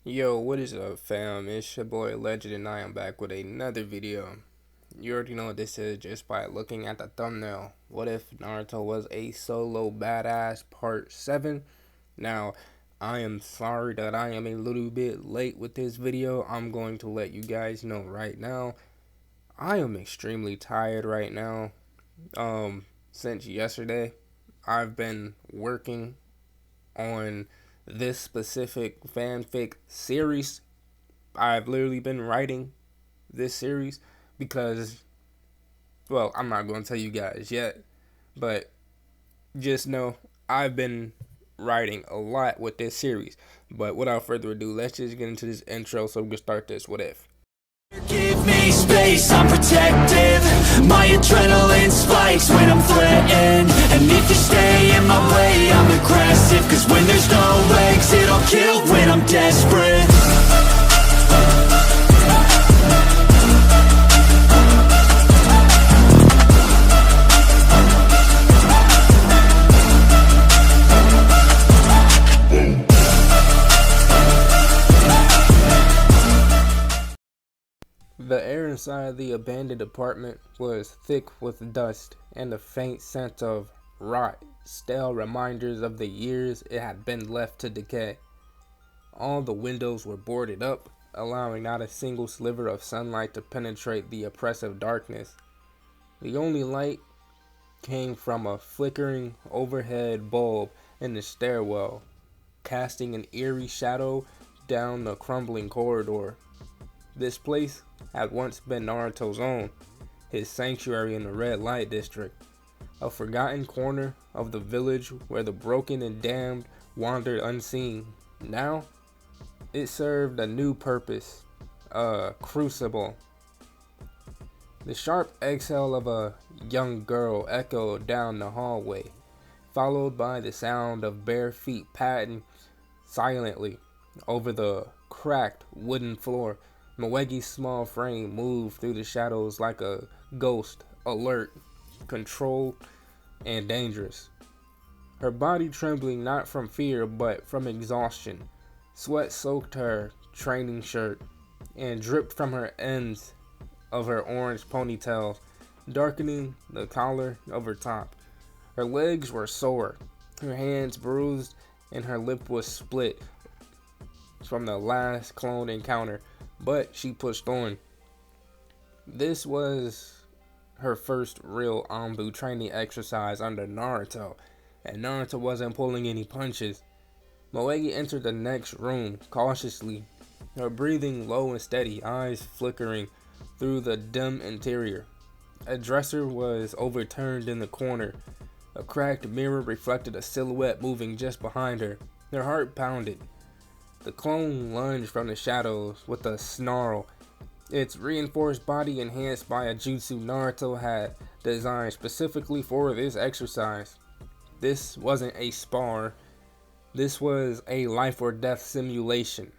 Yo, what is up, fam? It's your boy Legend, and I am back with another video. You already know what this is just by looking at the thumbnail. What if Naruto was a solo badass part 7? Now, I am sorry that I am a little bit late with this video. I'm going to let you guys know right now. I am extremely tired right now. Since yesterday, I've been working on this specific fanfic series. I've literally been writing this series because, well, I'm not going to tell you guys yet, but just know I've been writing a lot with this series. But without further ado, let's just get into this intro so we can start this What If. Give me space, I'm protective. My adrenaline spikes when I'm threatened. And if you stay in my way, I'm aggressive. Cause when there's no exit, I'll kill when I'm desperate. The air inside the abandoned apartment was thick with dust and the faint scent of rot, stale reminders of the years it had been left to decay. All the windows were boarded up, allowing not a single sliver of sunlight to penetrate the oppressive darkness. The only light came from a flickering overhead bulb in the stairwell, casting an eerie shadow down the crumbling corridor. This place had once been Naruto's own, his sanctuary in the red light district, a forgotten corner of the village where the broken and damned wandered unseen. Now, it served a new purpose, a crucible. The sharp exhale of a young girl echoed down the hallway, followed by the sound of bare feet padding silently over the cracked wooden floor. Moegi's small frame moved through the shadows like a ghost, alert, controlled, and dangerous. Her body trembling not from fear but from exhaustion. Sweat soaked her training shirt and dripped from her ends of her orange ponytails, darkening the collar of her top. Her legs were sore, her hands bruised, and her lip was split from the last clone encounter. But she pushed on. This was her first real Anbu training exercise under Naruto, and Naruto wasn't pulling any punches. Moegi entered the next room cautiously, her breathing low and steady, eyes flickering through the dim interior. A dresser was overturned in the corner. A cracked mirror reflected a silhouette moving just behind her. Her heart pounded. The clone lunged from the shadows with a snarl, its reinforced body enhanced by a jutsu Naruto had designed specifically for this exercise. This wasn't a spar, this was a life or death simulation.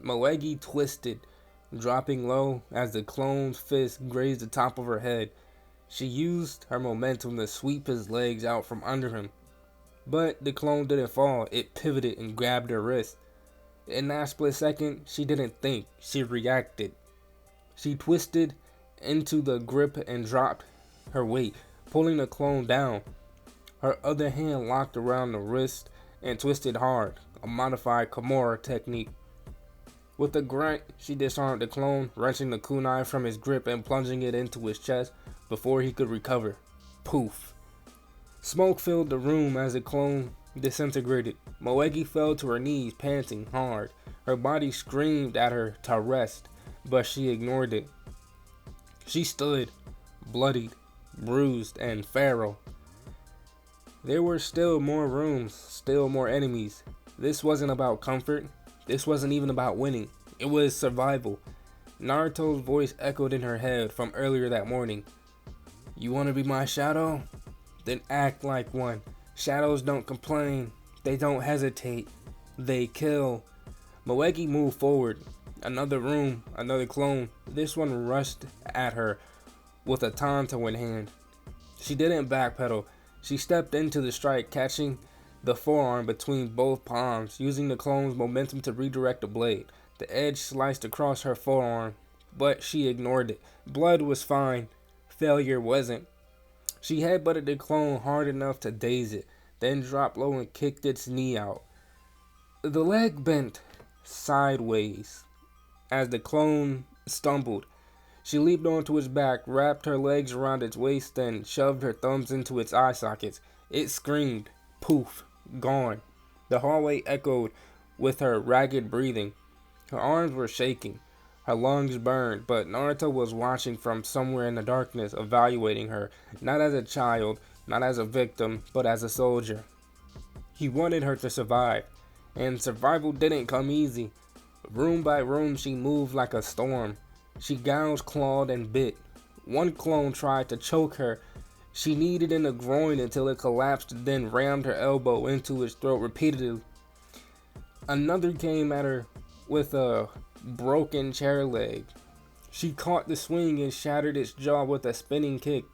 Moegi twisted, dropping low as the clone's fist grazed the top of her head. She used her momentum to sweep his legs out from under him. But the clone didn't fall, it pivoted and grabbed her wrist. In that split second, she didn't think, she reacted. She twisted into the grip and dropped her weight, pulling the clone down. Her other hand locked around the wrist and twisted hard, a modified Kimura technique. With a grunt, she disarmed the clone, wrenching the kunai from his grip and plunging it into his chest before he could recover. Poof. Smoke filled the room as the clone disintegrated. Moegi fell to her knees, panting hard. Her body screamed at her to rest, but she ignored it. She stood, bloodied, bruised, and feral. There were still more rooms, still more enemies. This wasn't about comfort. This wasn't even about winning. It was survival. Naruto's voice echoed in her head from earlier that morning. You want to be my shadow? Then act like one. Shadows don't complain, they don't hesitate, they kill. Moegi moved forward. Another room, another clone. This one rushed at her with a tanto in hand. She didn't backpedal. She stepped into the strike, catching the forearm between both palms, using the clone's momentum to redirect the blade. The edge sliced across her forearm, but she ignored it. Blood was fine. Failure wasn't. She headbutted the clone hard enough to daze it, then dropped low and kicked its knee out. The leg bent sideways as the clone stumbled. She leaped onto its back, wrapped her legs around its waist, then shoved her thumbs into its eye sockets. It screamed. Poof. Gone. The hallway echoed with her ragged breathing. Her arms were shaking. Her lungs burned, but Naruto was watching from somewhere in the darkness, evaluating her, not as a child, not as a victim, but as a soldier. He wanted her to survive, and survival didn't come easy. Room by room, she moved like a storm. She gouged, clawed, and bit. One clone tried to choke her. She kneed it in the groin until it collapsed, then rammed her elbow into its throat repeatedly. Another came at her with a broken chair leg. She caught the swing and shattered its jaw with a spinning kick.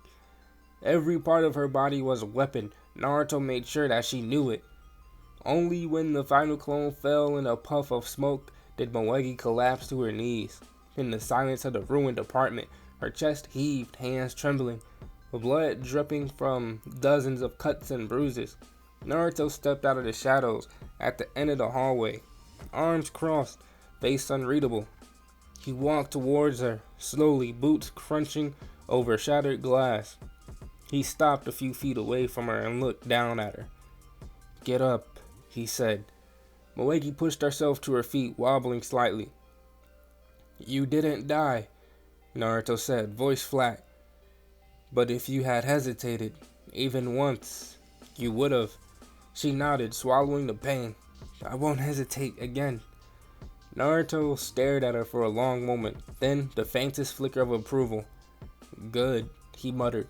Every part of her body was a weapon. Naruto made sure that she knew it. Only when the final clone fell in a puff of smoke did Moegi collapse to her knees. In the silence of the ruined apartment, her chest heaved, hands trembling, blood dripping from dozens of cuts and bruises. Naruto stepped out of the shadows at the end of the hallway, arms crossed, face unreadable. He walked towards her, slowly, boots crunching over shattered glass. He stopped a few feet away from her and looked down at her. "Get up," he said. Moegi pushed herself to her feet, wobbling slightly. "You didn't die," Naruto said, voice flat. "But if you had hesitated, even once, you would have." She nodded, swallowing the pain. "I won't hesitate again." Naruto stared at her for a long moment, then the faintest flicker of approval. "Good," he muttered.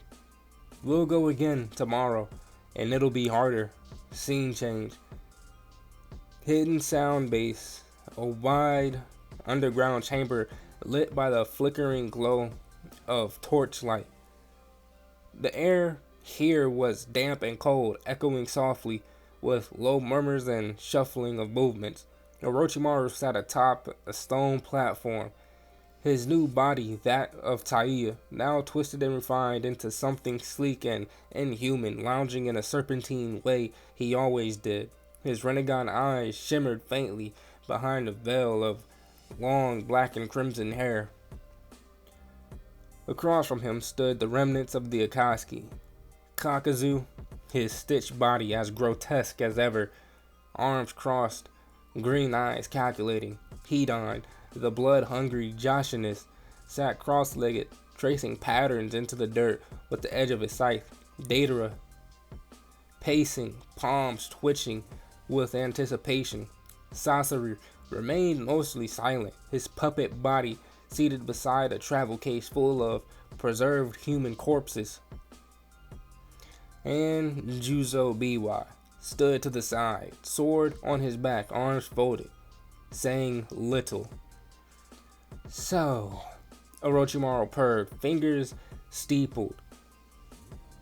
"We'll go again tomorrow, and it'll be harder." Scene change. Hidden sound base, a wide underground chamber lit by the flickering glow of torchlight. The air here was damp and cold, echoing softly with low murmurs and shuffling of movements. Orochimaru sat atop a stone platform, his new body, that of Taiya, now twisted and refined into something sleek and inhuman, lounging in a serpentine way he always did. His Rinnegan eyes shimmered faintly behind a veil of long black and crimson hair. Across from him stood the remnants of the Akatsuki. Kakazu, his stitched body as grotesque as ever, arms crossed, green eyes calculating. Hedon, the blood-hungry Joshinist, sat cross-legged, tracing patterns into the dirt with the edge of his scythe. Deidara, pacing, palms twitching with anticipation. Sasori remained mostly silent, his puppet body seated beside a travel case full of preserved human corpses. And Juzo Biwa stood to the side, sword on his back, arms folded, saying little. "So," Orochimaru purred, fingers steepled.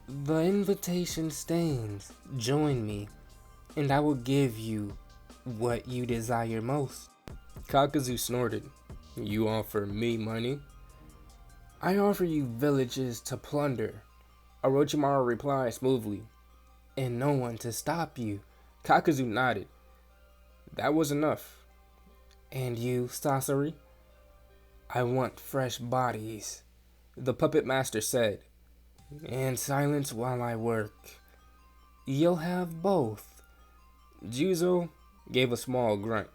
"The invitation stands. Join me, and I will give you what you desire most." Kakazu snorted. "You offer me money?" "I offer you villages to plunder," Orochimaru replied smoothly, "and no one to stop you." Kakazu nodded. "That was enough." "And you, Sasori?" "I want fresh bodies," the puppet master said, "and silence while I work." "You'll have both." Juzo gave a small grunt.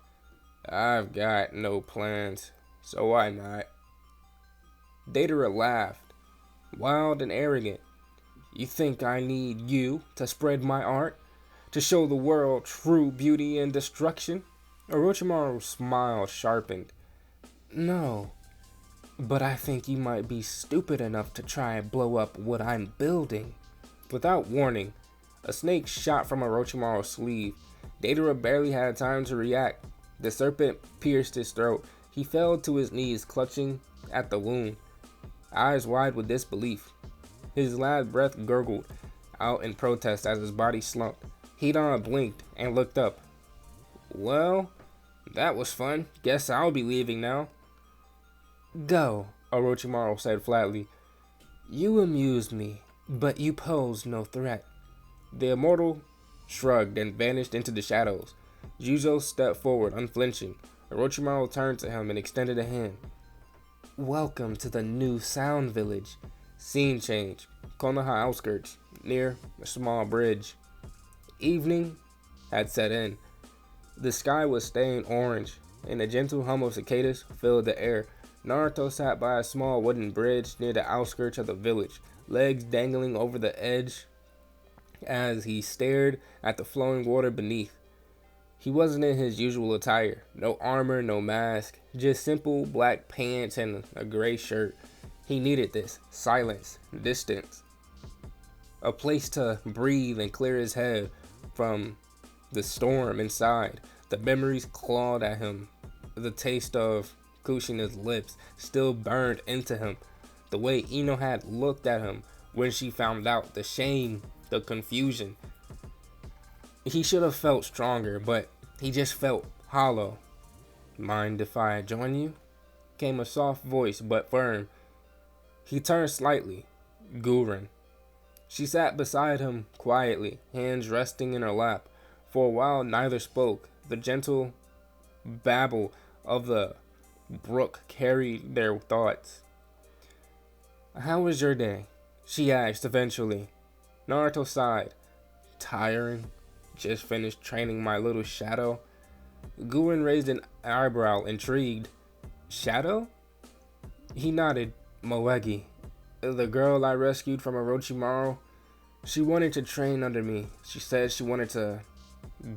"I've got no plans, so why not?" Deidara laughed, wild and arrogant. "You think I need you to spread my art? To show the world true beauty and destruction?" Orochimaru's smile sharpened. "No, but I think you might be stupid enough to try and blow up what I'm building." Without warning, a snake shot from Orochimaru's sleeve. Deidara barely had time to react. The serpent pierced his throat. He fell to his knees, clutching at the wound, eyes wide with disbelief. His last breath gurgled out in protest as his body slumped. Hidan blinked and looked up. Well, that was fun. Guess I'll be leaving now. Go, Orochimaru said flatly. You amused me, but you posed no threat. The immortal shrugged and vanished into the shadows. Juzo stepped forward, unflinching. Orochimaru turned to him and extended a hand. Welcome to the new Sound Village. Scene change. Konoha outskirts, near a small bridge. Evening had set in. The sky was stained orange, and a gentle hum of cicadas filled the air. Naruto sat by a small wooden bridge near the outskirts of the village, legs dangling over the edge as he stared at the flowing water beneath. He wasn't in his usual attire. No armor, no mask, just simple black pants and a gray shirt. He needed this. Silence, distance. A place to breathe and clear his head from the storm inside. The memories clawed at him. The taste of Kushina's lips still burned into him. The way Ino had looked at him when she found out. The shame, the confusion. He should have felt stronger, but he just felt hollow. Mind if I join you? Came a soft voice, but firm. He turned slightly. Gurren. She sat beside him quietly, hands resting in her lap. For a while, neither spoke. The gentle babble of the brook carried their thoughts. How was your day? She asked eventually. Naruto sighed. Tiring. Just finished training my little shadow. Gurren raised an eyebrow, intrigued. Shadow? He nodded. Moegi, the girl I rescued from Orochimaru. She wanted to train under me. She said she wanted to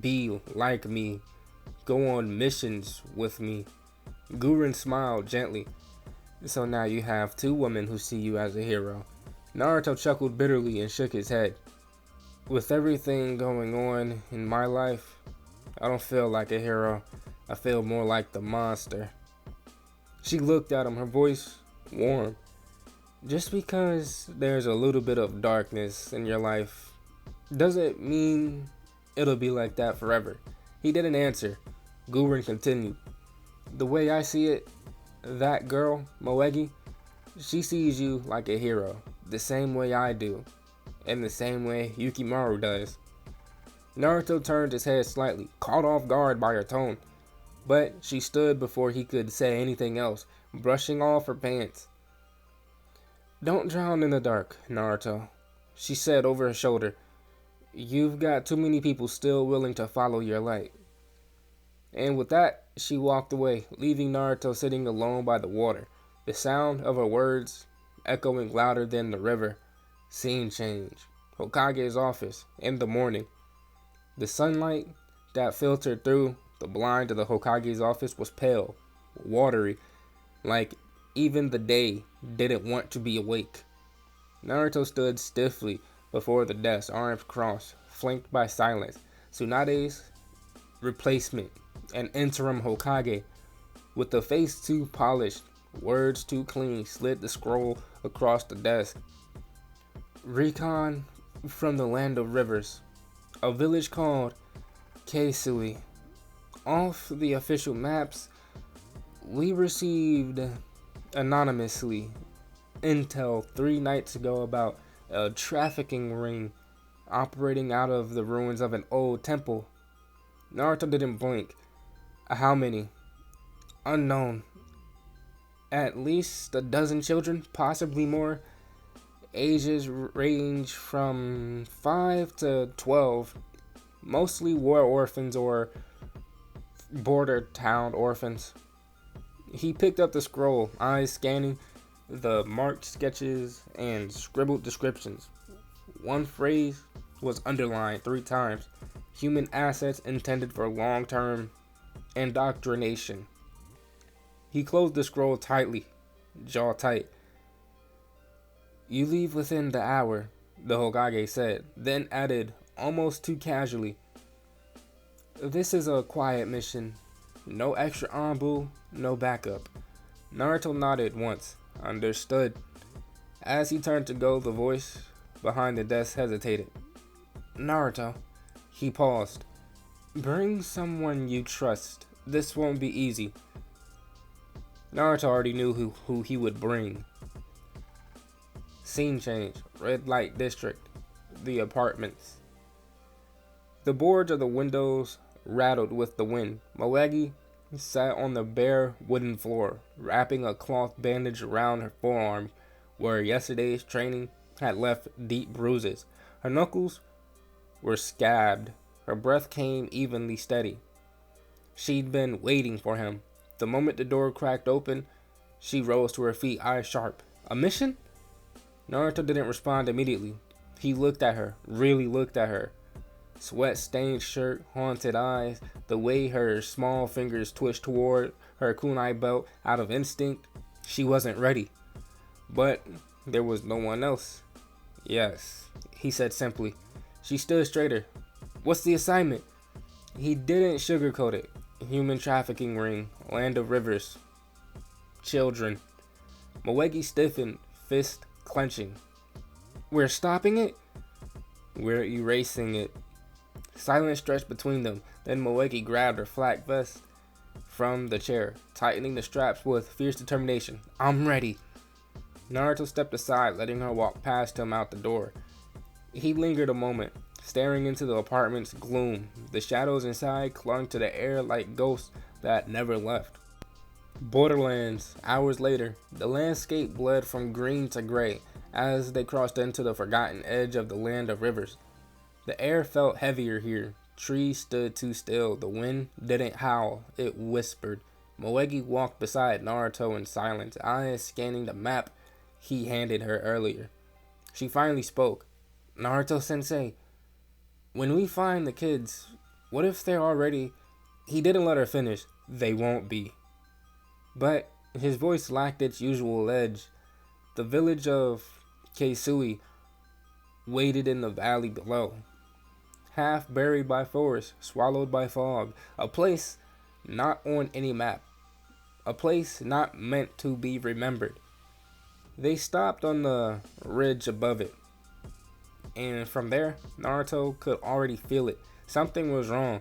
be like me, go on missions with me. Gurren smiled gently. So now you have two women who see you as a hero. Naruto chuckled bitterly and shook his head. With everything going on in my life, I don't feel like a hero. I feel more like the monster. She looked at him, her voice warm. Just because there's a little bit of darkness in your life doesn't mean it'll be like that forever. He didn't answer. Gurren continued. The way I see it, that girl, Moegi, she sees you like a hero, the same way I do, and the same way Yukimaru does. Naruto turned his head slightly, caught off guard by her tone, but she stood before he could say anything else, brushing off her pants. Don't drown in the dark, Naruto, she said over her shoulder. You've got too many people still willing to follow your light. And with that, she walked away, leaving Naruto sitting alone by the water, the sound of her words echoing louder than the river. Scene change. Hokage's office, in the morning. The sunlight that filtered through the blind of the Hokage's office was pale, watery, like even the day didn't want to be awake. Naruto stood stiffly before the desk, arms crossed, flanked by silence. Tsunade's replacement, an interim Hokage, with a face too polished, words too clean, slid the scroll across the desk. Recon from the land of rivers, a village called Keisui. Off the official maps, we received anonymously intel 3 nights ago about a trafficking ring operating out of the ruins of an old temple. Naruto didn't blink. How many? Unknown. At least a dozen children, possibly more. Ages range from 5 to 12. Mostly war orphans or border town orphans. He picked up the scroll, eyes scanning the marked sketches and scribbled descriptions. One phrase was underlined 3 times. Human assets intended for long-term indoctrination. He closed the scroll tightly, jaw tight. You leave within the hour, the Hokage said, then added, almost too casually, this is a quiet mission. No extra Anbu, no backup. Naruto nodded once, understood. As he turned to go, the voice behind the desk hesitated. Naruto, He paused. Bring someone you trust. This won't be easy. Naruto already knew who he would bring. Scene change. Red light district. The apartments. The boards of the windows rattled with the wind. Moegi sat on the bare wooden floor, wrapping a cloth bandage around her forearm where yesterday's training had left deep bruises. Her knuckles were scabbed. Her breath came evenly steady. She'd been waiting for him. The moment the door cracked open, she rose to her feet, eyes sharp. A mission? Naruto didn't respond immediately. He looked at her, really looked at her. Sweat-stained shirt, haunted eyes, the way her small fingers twitched toward her kunai belt out of instinct. She wasn't ready. But there was no one else. Yes, he said simply. She stood straighter. What's the assignment? He didn't sugarcoat it. Human trafficking ring, land of rivers, children. Moegi stiffened, fist clenching. We're stopping it? We're erasing it. Silence stretched between them. Then Moegi grabbed her flak vest from the chair, tightening the straps with fierce determination. I'm ready. Naruto stepped aside, letting her walk past him out the door. He lingered a moment, staring into the apartment's gloom. The shadows inside clung to the air like ghosts that never left. Borderlands. Hours later, the landscape bled from green to gray as they crossed into the forgotten edge of the land of rivers. The air felt heavier here. Trees stood too still. The wind didn't howl, it whispered. Moegi walked beside Naruto in silence, eyes scanning the map he handed her earlier. She finally spoke. Naruto-sensei, when we find the kids, what if they're already... He didn't let her finish. They won't be. But his voice lacked its usual edge. The village of Keisui waited in the valley below, half buried by forest, swallowed by fog, a place not on any map, a place not meant to be remembered. They stopped on the ridge above it, and from there, Naruto could already feel it. Something was wrong.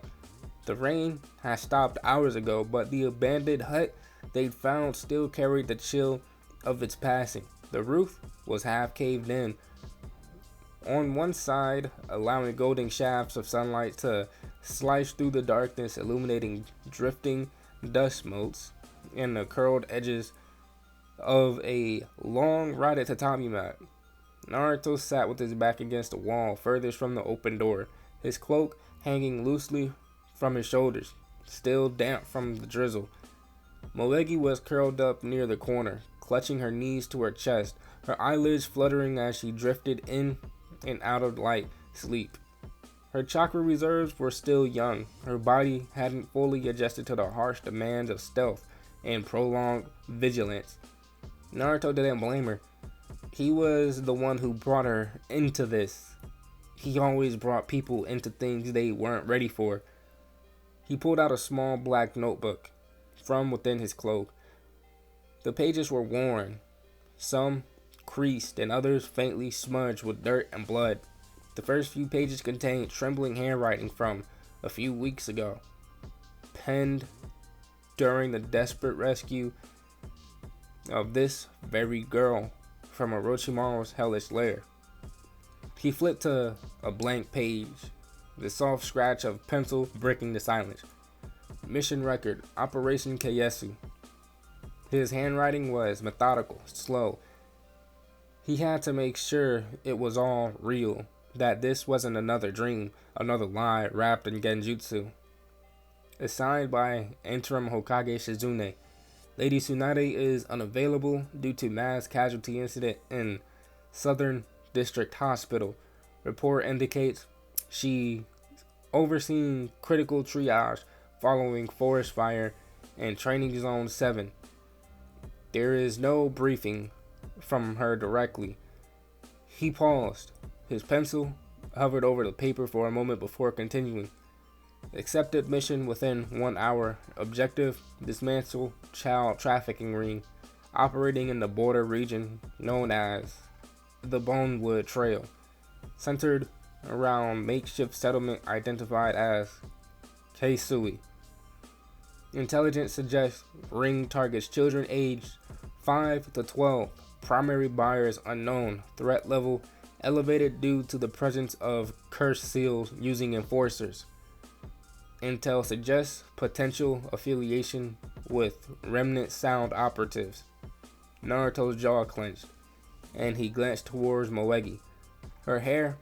The rain had stopped hours ago, but the abandoned hut they'd found still carried the chill of its passing. The roof was half caved in on one side, allowing golden shafts of sunlight to slice through the darkness, illuminating drifting dust motes and the curled edges of a long rotted tatami mat. Naruto sat with his back against the wall, furthest from the open door, his cloak hanging loosely from his shoulders, still damp from the drizzle. Moegi was curled up near the corner, clutching her knees to her chest, her eyelids fluttering as she drifted in and out of light sleep. Her chakra reserves were still young. Her body hadn't fully adjusted to the harsh demands of stealth and prolonged vigilance. Naruto didn't blame her. He was the one who brought her into this. He always brought people into things they weren't ready for. He pulled out a small black notebook from within his cloak. The pages were worn, some creased and others faintly smudged with dirt and blood. The first few pages contained trembling handwriting from a few weeks ago, penned during the desperate rescue of this very girl from Orochimaru's hellish lair. He flipped to a blank page, the soft scratch of pencil breaking the silence. Mission record, Operation Kayesu. His handwriting was methodical, slow. He had to make sure it was all real, that this wasn't another dream, another lie wrapped in genjutsu. Assigned by Interim Hokage Shizune, Lady Tsunade is unavailable due to mass casualty incident in Southern District Hospital. Report indicates she overseeing critical triage following forest fire in Training Zone 7. There is no briefing from her directly. He paused. His pencil hovered over the paper for a moment before continuing. Accepted mission within 1 hour. Objective: dismantle child trafficking ring operating in the border region known as the Bonewood Trail, centered around makeshift settlement identified as Keisui. Intelligence suggests ring targets children aged 5 to 12. Primary buyers unknown. Threat level elevated due to the presence of cursed seals using enforcers. Intel suggests potential affiliation with remnant sound operatives. Naruto's jaw clenched, and he glanced towards Moegi. Her hair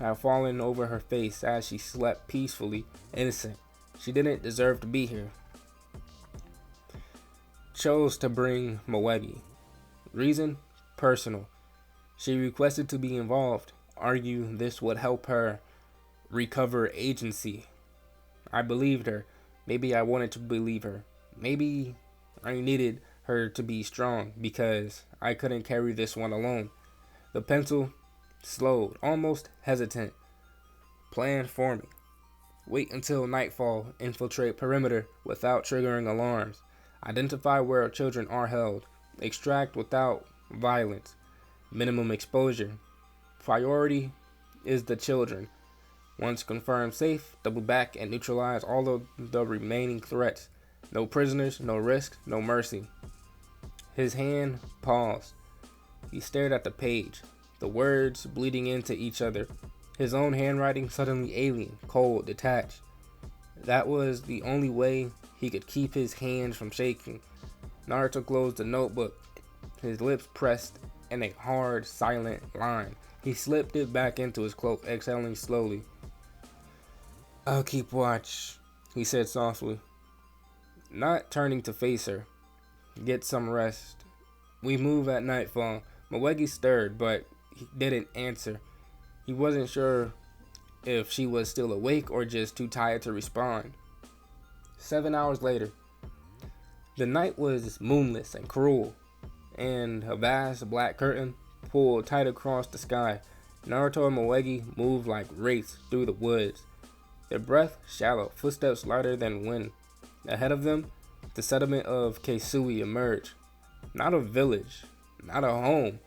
had fallen over her face as she slept peacefully, innocent. She didn't deserve to be here. Chose to bring Moegi. Reason? Personal. She requested to be involved, argued this would help her recover agency. I believed her. Maybe I wanted to believe her. Maybe I needed her to be strong because I couldn't carry this one alone. The pencil slowed, almost hesitant. Plan forming. Wait until nightfall, infiltrate perimeter without triggering alarms. Identify where children are held. Extract without violence. Minimum exposure. Priority is the children. Once confirmed safe, double back and neutralize all of the remaining threats. No prisoners, no risk, no mercy. His hand paused. He stared at the page, the words bleeding into each other. His own handwriting suddenly alien, cold, detached. That was the only way he could keep his hands from shaking. Naruto closed the notebook, his lips pressed in a hard, silent line. He slipped it back into his cloak, exhaling slowly. I'll keep watch, he said softly, not turning to face her. Get some rest. We move at nightfall. Moegi stirred, but he didn't answer. He wasn't sure if she was still awake or just too tired to respond. 7 hours later. The night was moonless and cruel, and a vast black curtain pulled tight across the sky. Naruto and Moegi moved like wraiths through the woods. Their breath shallow, footsteps lighter than wind. Ahead of them, the settlement of Keisui emerged. Not a village, not a home,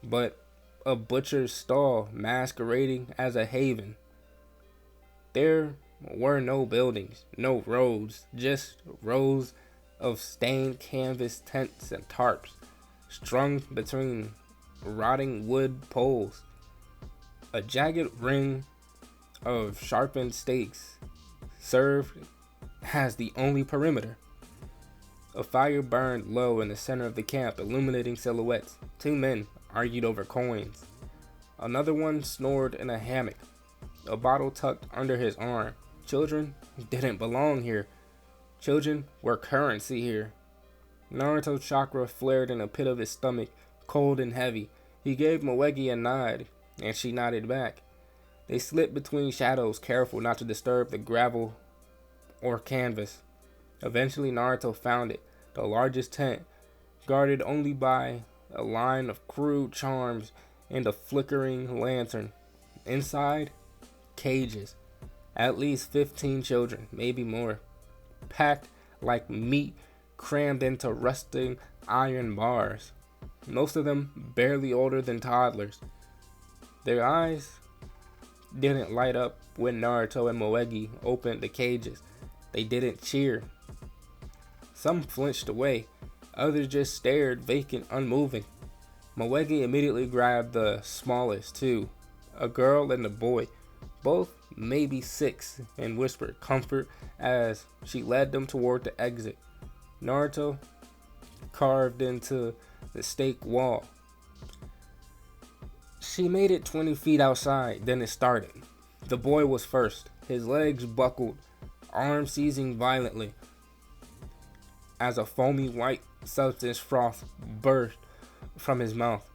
but a butcher's stall masquerading as a haven. There were no buildings, no roads, just rows of stained canvas tents and tarps, strung between rotting wood poles. A jagged ring of sharpened stakes served as the only perimeter. A fire burned low in the center of the camp, illuminating silhouettes. 2 men argued over coins. Another one snored in a hammock, a bottle tucked under his arm. Children didn't belong here. Children were currency here. Naruto's chakra flared in the pit of his stomach, cold and heavy. He gave Moegi a nod, and she nodded back. They slipped between shadows, careful not to disturb the gravel or canvas. Eventually, Naruto found it, the largest tent, guarded only by a line of crude charms and a flickering lantern. Inside, cages. At least 15 children, maybe more. Packed like meat crammed into rusting iron bars. Most of them barely older than toddlers. Their eyes didn't light up when Naruto and Moegi opened the cages. They didn't cheer. Some flinched away, others just stared vacant, unmoving. Moegi immediately grabbed the smallest two, a girl and a boy, both maybe 6, and whispered comfort as she led them toward the exit. Naruto carved into the stake wall. She made it 20 feet outside, then it started. The boy was first, his legs buckled, arms seizing violently as a foamy white substance froth burst from his mouth.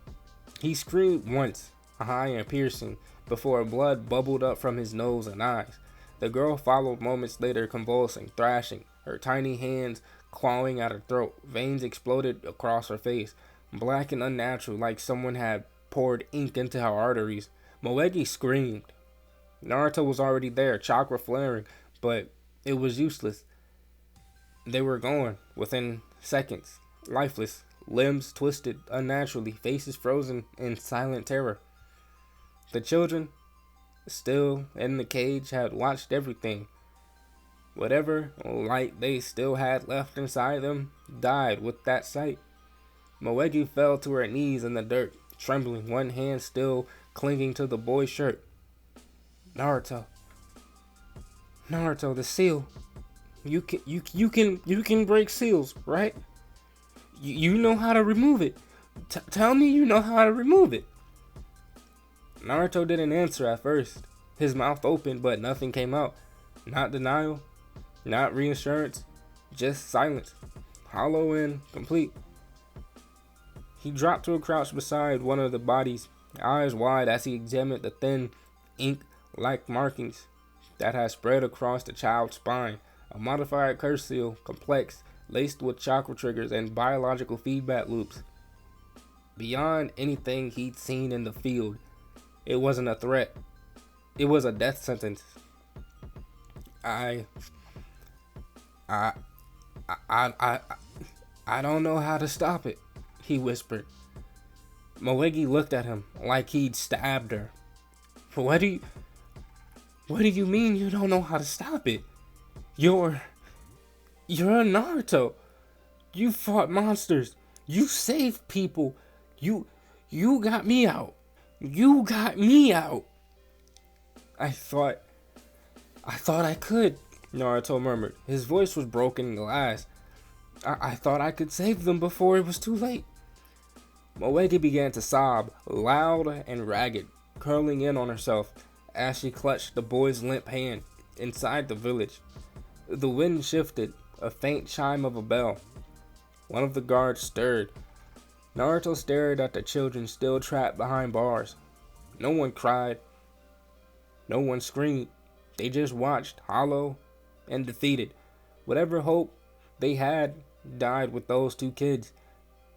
He screamed once, high and piercing, before blood bubbled up from his nose and eyes. The girl followed moments later, convulsing, thrashing, her tiny hands clawing at her throat. Veins exploded across her face, black and unnatural, like someone had poured ink into her arteries. Moegi screamed. Naruto was already there, chakra flaring, but it was useless. They were gone within seconds, lifeless, limbs twisted unnaturally, faces frozen in silent terror. The children, still in the cage, had watched everything. Whatever light they still had left inside them died with that sight. Moegi fell to her knees in the dirt, trembling, one hand still clinging to the boy's shirt. Naruto, Naruto, the seal. You can break seals, right? You know how to remove it. Tell me you know how to remove it. Naruto didn't answer at first. His mouth opened, but nothing came out. Not denial, not reassurance, just silence, hollow and complete. He dropped to a crouch beside one of the bodies, eyes wide as he examined the thin, ink-like markings that had spread across the child's spine. A modified curse seal, complex, laced with chakra triggers and biological feedback loops. Beyond anything he'd seen in the field, it wasn't a threat. It was a death sentence. I I I I I don't know how to stop it, he whispered. Moegi looked at him like he'd stabbed her. What do you mean you don't know how to stop it? You're a Naruto. You fought monsters. You saved people. You got me out. You got me out. I thought I could, Naruto murmured. His voice was broken glass. I thought I could save them before it was too late. Moegi began to sob, loud and ragged, curling in on herself as she clutched the boy's limp hand. Inside the village, the wind shifted, a faint chime of a bell. One of the guards stirred. Naruto stared at the children still trapped behind bars. No one cried. No one screamed. They just watched, hollow and defeated. Whatever hope they had died with those two kids.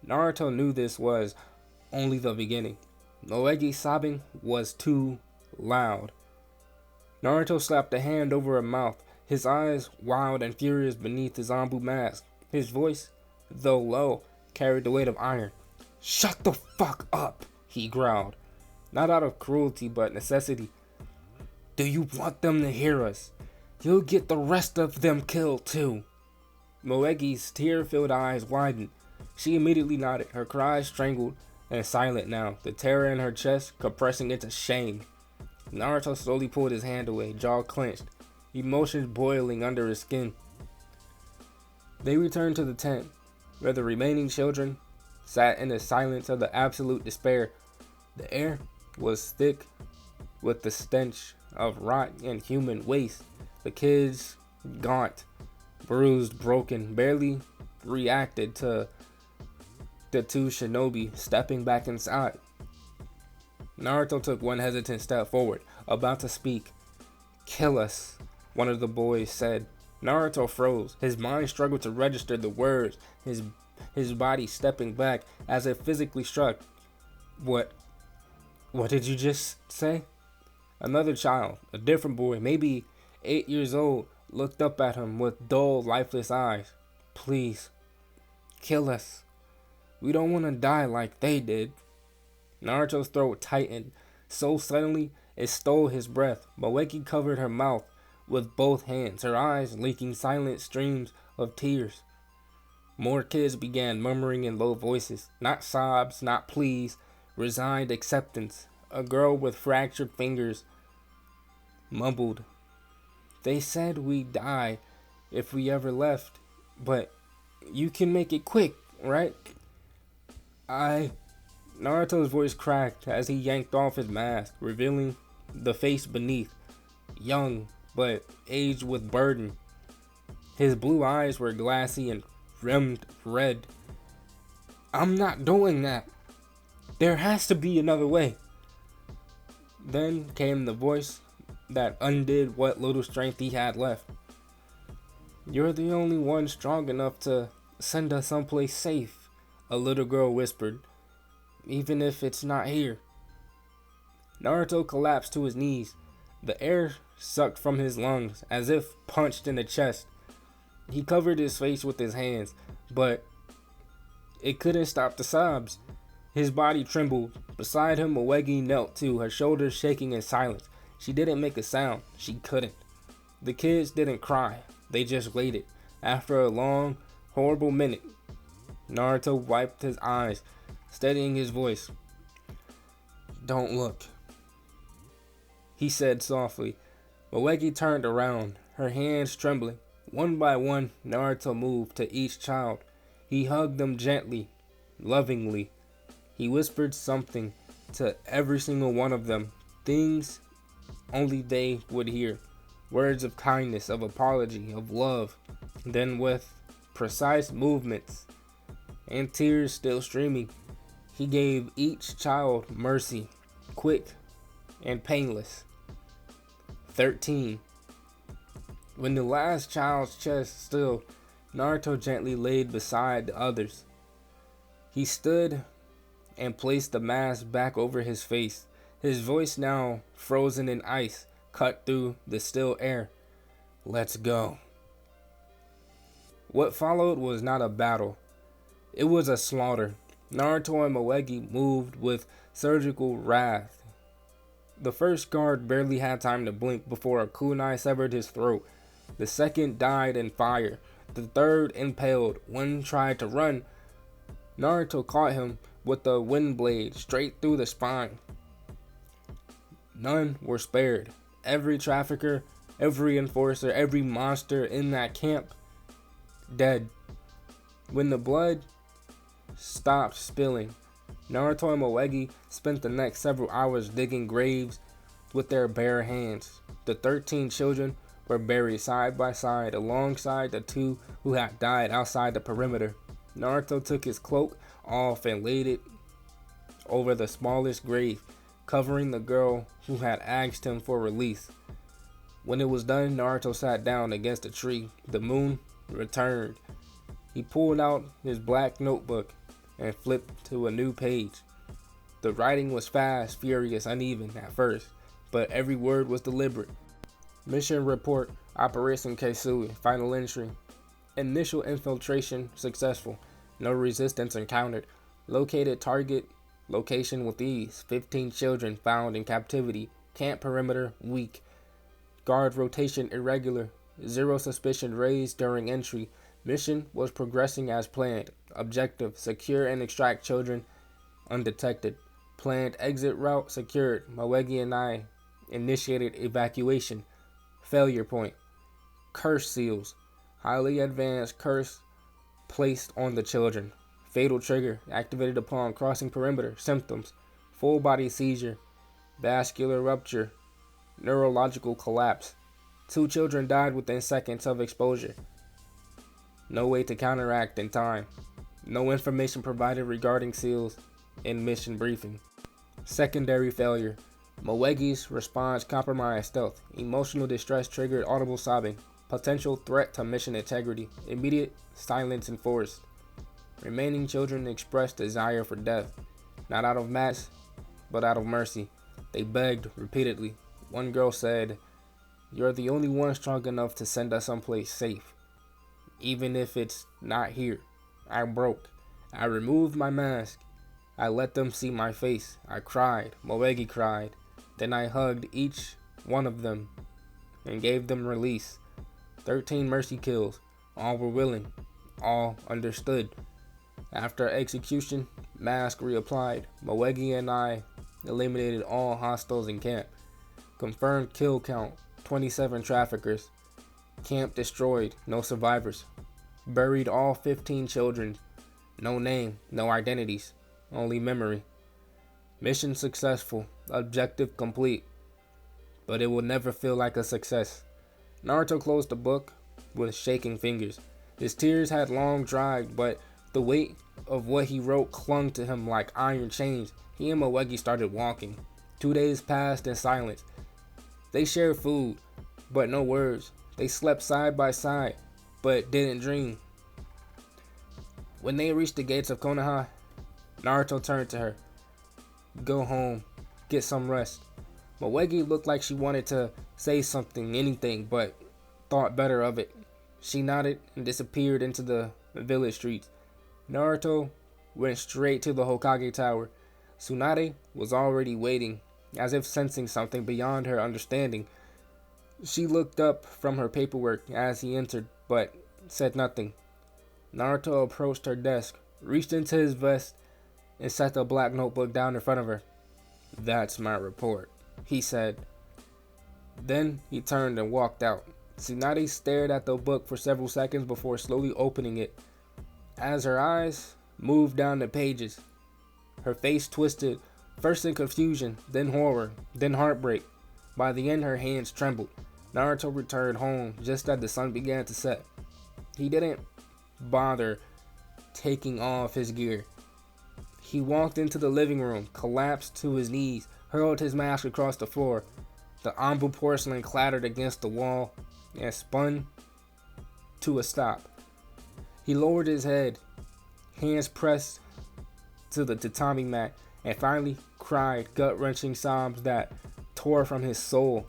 Naruto knew this was only the beginning. Moegi's sobbing was too loud. Naruto slapped a hand over her mouth, his eyes wild and furious beneath his Anbu mask. His voice, though low, carried the weight of iron. "Shut the fuck up," he growled. Not out of cruelty, but necessity. "Do you want them to hear us? You'll get the rest of them killed too." Moegi's tear-filled eyes widened. She immediately nodded, her cries strangled and silent now, the terror in her chest compressing into shame. Naruto slowly pulled his hand away, jaw clenched, emotions boiling under his skin. They returned to the tent, where the remaining children sat in the silence of the absolute despair. The air was thick with the stench of rot and human waste. The kids, gaunt, bruised, broken, barely reacted to the two shinobi stepping back inside. Naruto took one hesitant step forward, about to speak. "Kill us," one of the boys said. Naruto froze. His mind struggled to register the words, his body stepping back as if physically struck. What did you just say?" Another child, a different boy, maybe 8 years old, looked up at him with dull, lifeless eyes. "Please, kill us. We don't want to die like they did." Naruto's throat tightened so suddenly it stole his breath. Moegi covered her mouth with both hands, her eyes leaking silent streams of tears. More kids began murmuring in low voices, not sobs, not pleas, resigned acceptance. A girl with fractured fingers mumbled, "They said we'd die if we ever left, but you can make it quick, right?" Naruto's voice cracked as he yanked off his mask, revealing the face beneath, young but aged with burden. His blue eyes were glassy and rimmed red. "I'm not doing that. There has to be another way." Then came the voice that undid what little strength he had left. "You're the only one strong enough to send us someplace safe," a little girl whispered, "even if it's not here." Naruto collapsed to his knees. The air sucked from his lungs as if punched in the chest. He covered his face with his hands, but it couldn't stop the sobs. His body trembled. Beside him, Moegi knelt too, her shoulders shaking in silence. She didn't make a sound. She couldn't. The kids didn't cry. They just waited. After a long, horrible minute, Naruto wiped his eyes, steadying his voice. "Don't look," he said softly. Moegi turned around, her hands trembling. One by one, Naruto moved to each child. He hugged them gently, lovingly. He whispered something to every single one of them, things only they would hear. Words of kindness, of apology, of love. Then with precise movements and tears still streaming, he gave each child mercy, quick and painless. 13. When the last child's chest still, Naruto gently laid beside the others. He stood and placed the mask back over his face, his voice now frozen in ice, cut through the still air. "Let's go." What followed was not a battle. It was a slaughter. Naruto and Moegi moved with surgical wrath. The first guard barely had time to blink before a kunai severed his throat. The second died in fire. The third impaled. One tried to run. Naruto caught him with the wind blade straight through the spine. None were spared. Every trafficker, every enforcer, every monster in that camp, dead. When the blood stopped spilling, Naruto and Moegi spent the next several hours digging graves with their bare hands. The 13 children were buried side by side alongside the 2 who had died outside the perimeter. Naruto took his cloak off and laid it over the smallest grave, covering the girl who had asked him for release. When it was done, Naruto sat down against a tree. The moon returned. He pulled out his black notebook and flipped to a new page. The writing was fast, furious, uneven at first, but every word was deliberate. Mission report, Operation Keisui, final entry. Initial infiltration successful. No resistance encountered. Located target location with ease. 15 children found in captivity. Camp perimeter weak. Guard rotation irregular. Zero suspicion raised during entry. Mission was progressing as planned. Objective, secure and extract children undetected. Planned exit route secured. Moegi and I initiated evacuation. Failure point. Curse seals. Highly advanced curse placed on the children. Fatal trigger activated upon crossing perimeter. Symptoms: full body seizure, vascular rupture, neurological collapse. 2 children died within seconds of exposure. No way to counteract in time. No information provided regarding seals in mission briefing. Secondary failure. Moegi's response compromised stealth. Emotional distress triggered audible sobbing. Potential threat to mission integrity. Immediate silence enforced. Remaining children expressed desire for death. Not out of malice, but out of mercy. They begged repeatedly. One girl said, "You're the only one strong enough to send us someplace safe. Even if it's not here." I broke. I removed my mask. I let them see my face. I cried. Moegi cried. Then I hugged each one of them and gave them release. 13 mercy kills. All were willing. All understood. After execution, mask reapplied. Moegi and I eliminated all hostiles in camp. Confirmed kill count, 27 traffickers. Camp destroyed, no survivors. Buried all 15 children. No name, no identities, only memory. Mission successful, objective complete. But it will never feel like a success. Naruto closed the book with shaking fingers. His tears had long dried, but the weight of what he wrote clung to him like iron chains. He and Moegi started walking. 2 days passed in silence. They shared food, but no words. They slept side by side, but didn't dream. When they reached the gates of Konoha, Naruto turned to her. "Go home. Get some rest." Moegi looked like she wanted to say something, anything, but thought better of it. She nodded and disappeared into the village streets. Naruto went straight to the Hokage Tower. Tsunade was already waiting. as if sensing something beyond her understanding. She looked up from her paperwork as he entered, but said nothing. Naruto approached her desk, reached into his vest, and set the black notebook down in front of her. "That's my report," he said. Then he turned and walked out. Tsunade stared at the book for several seconds before slowly opening it. As her eyes moved down the pages, her face twisted, first in confusion, then horror, then heartbreak. By the end, her hands trembled. Naruto returned home just as the sun began to set. He didn't bother taking off his gear. He walked into the living room, collapsed to his knees, hurled his mask across the floor. The Anbu porcelain clattered against the wall and spun to a stop. He lowered his head, hands pressed to the tatami mat, and finally cried gut-wrenching sobs that tore from his soul.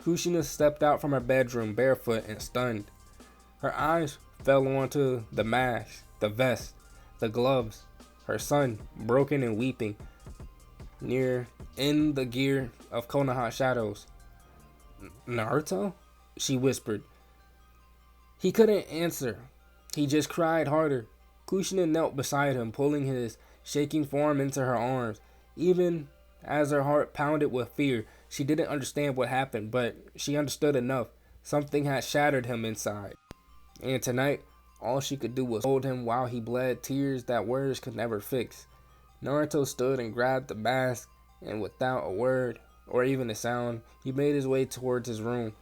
Kushina stepped out from her bedroom barefoot and stunned. Her eyes fell onto the mask, the vest, the gloves, her son, broken and weeping, near in the gear of Konoha shadows. "Naruto?" she whispered. He couldn't answer. He just cried harder. Kushina knelt beside him, pulling his shaking form into her arms. Even as her heart pounded with fear, she didn't understand what happened, but she understood enough. Something had shattered him inside. And tonight, all she could do was hold him while he bled tears that words could never fix. Naruto stood and grabbed the mask, and without a word or even a sound, he made his way towards his room.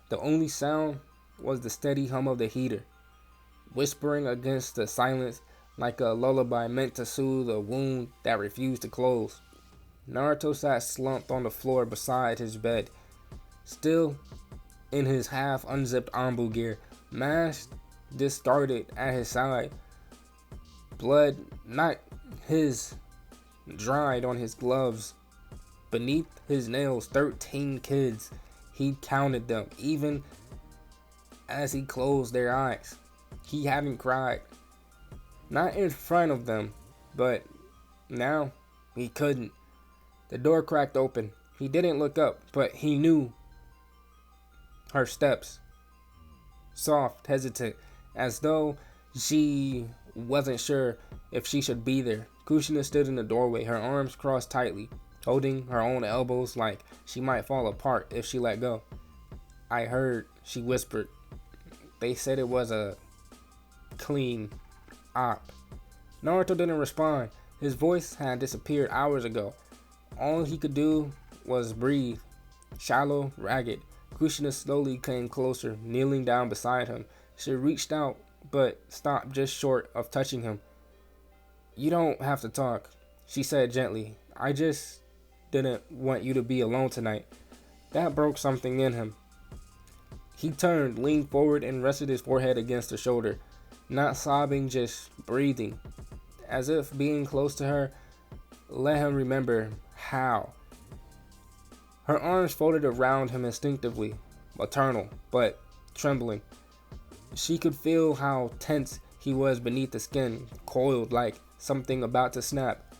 The only sound was the steady hum of the heater, whispering against the silence like a lullaby meant to soothe a wound that refused to close. Naruto sat slumped on the floor beside his bed, still in his half unzipped Anbu gear, mask discarded at his side. Blood, not his, dried on his gloves. Beneath his nails, 13 kids. He counted them, even as he closed their eyes. He hadn't cried. Not in front of them, but now he couldn't. The door cracked open. He didn't look up, but he knew her steps. Soft, hesitant, as though she wasn't sure if she should be there. Kushina stood in the doorway, her arms crossed tightly, holding her own elbows like she might fall apart if she let go. "I heard," she whispered. "They said it was a clean op." Naruto didn't respond. His voice had disappeared hours ago. All he could do was breathe, shallow, ragged. Kushina slowly came closer, kneeling down beside him. She reached out, but stopped just short of touching him. "You don't have to talk," she said gently. "I just didn't want you to be alone tonight." That broke something in him. He turned, leaned forward, and rested his forehead against her shoulder. Not sobbing, just breathing. As if being close to her let him remember how. Her arms folded around him instinctively, maternal, but trembling. She could feel how tense he was beneath the skin, coiled like something about to snap.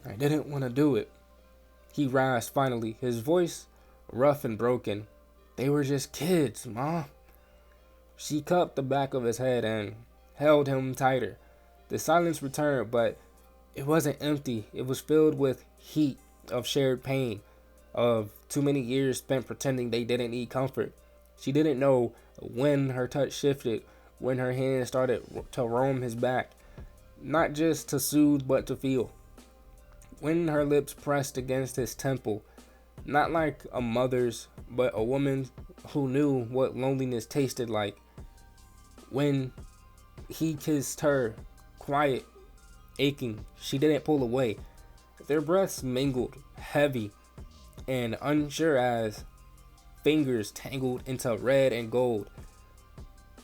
"I didn't want to do it," he rasped finally, his voice rough and broken. "They were just kids, Ma." She cupped the back of his head and held him tighter. The silence returned, but it wasn't empty. It was filled with heat of shared pain, of too many years spent pretending they didn't need comfort. She didn't know when her touch shifted, when her hand started to roam his back, not just to soothe but to feel. When her lips pressed against his temple, not like a mother's, but a woman who knew what loneliness tasted like. When he kissed her, quiet, aching, she didn't pull away. Their breaths mingled, heavy and unsure as fingers tangled into red and gold.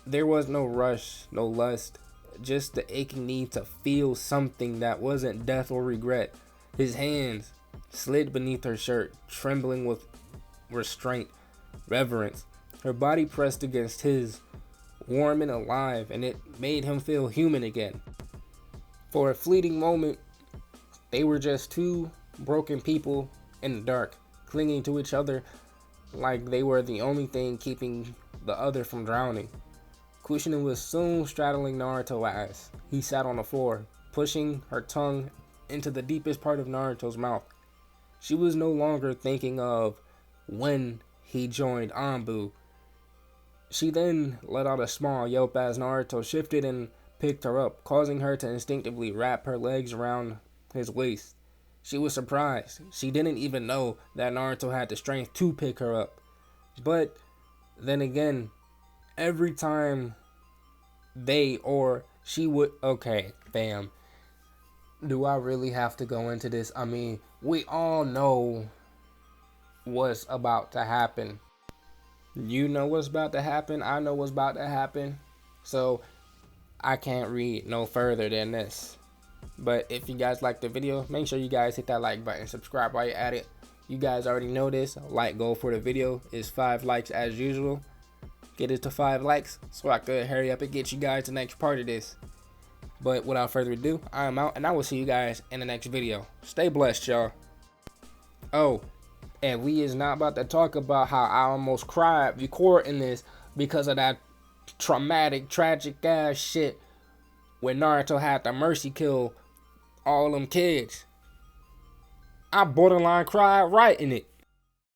There was no rush, no lust, just the aching need to feel something that wasn't death or regret. His hands slid beneath her shirt, trembling with restraint, reverence. Her body pressed against his, warm and alive, and it made him feel human again. For a fleeting moment, they were just two broken people in the dark, clinging to each other like they were the only thing keeping the other from drowning. Kushina was soon straddling Naruto's ass. He sat on the floor, pushing her tongue into the deepest part of Naruto's mouth. She was no longer thinking of when he joined Anbu. She then let out a small yelp as Naruto shifted and picked her up, causing her to instinctively wrap her legs around his waist. She was surprised. She didn't even know that Naruto had the strength to pick her up. But then again, every time they or she would. Okay, fam. Do I really have to go into this? I mean, we all know what's about to happen. You know what's about to happen. I know what's about to happen. So I can't read no further than this. But if you guys like the video, make sure you guys hit that like button. Subscribe while you're at it. You guys already know this. Like goal for the video is 5 likes as usual. Get it to 5 likes so I could hurry up and get you guys the next part of this. But without further ado, I am out and I will see you guys in the next video. Stay blessed, y'all. Oh, and we is not about to talk about how I almost cried recording this because of that traumatic, tragic ass shit when Naruto had to mercy kill all them kids. I borderline cried writing it.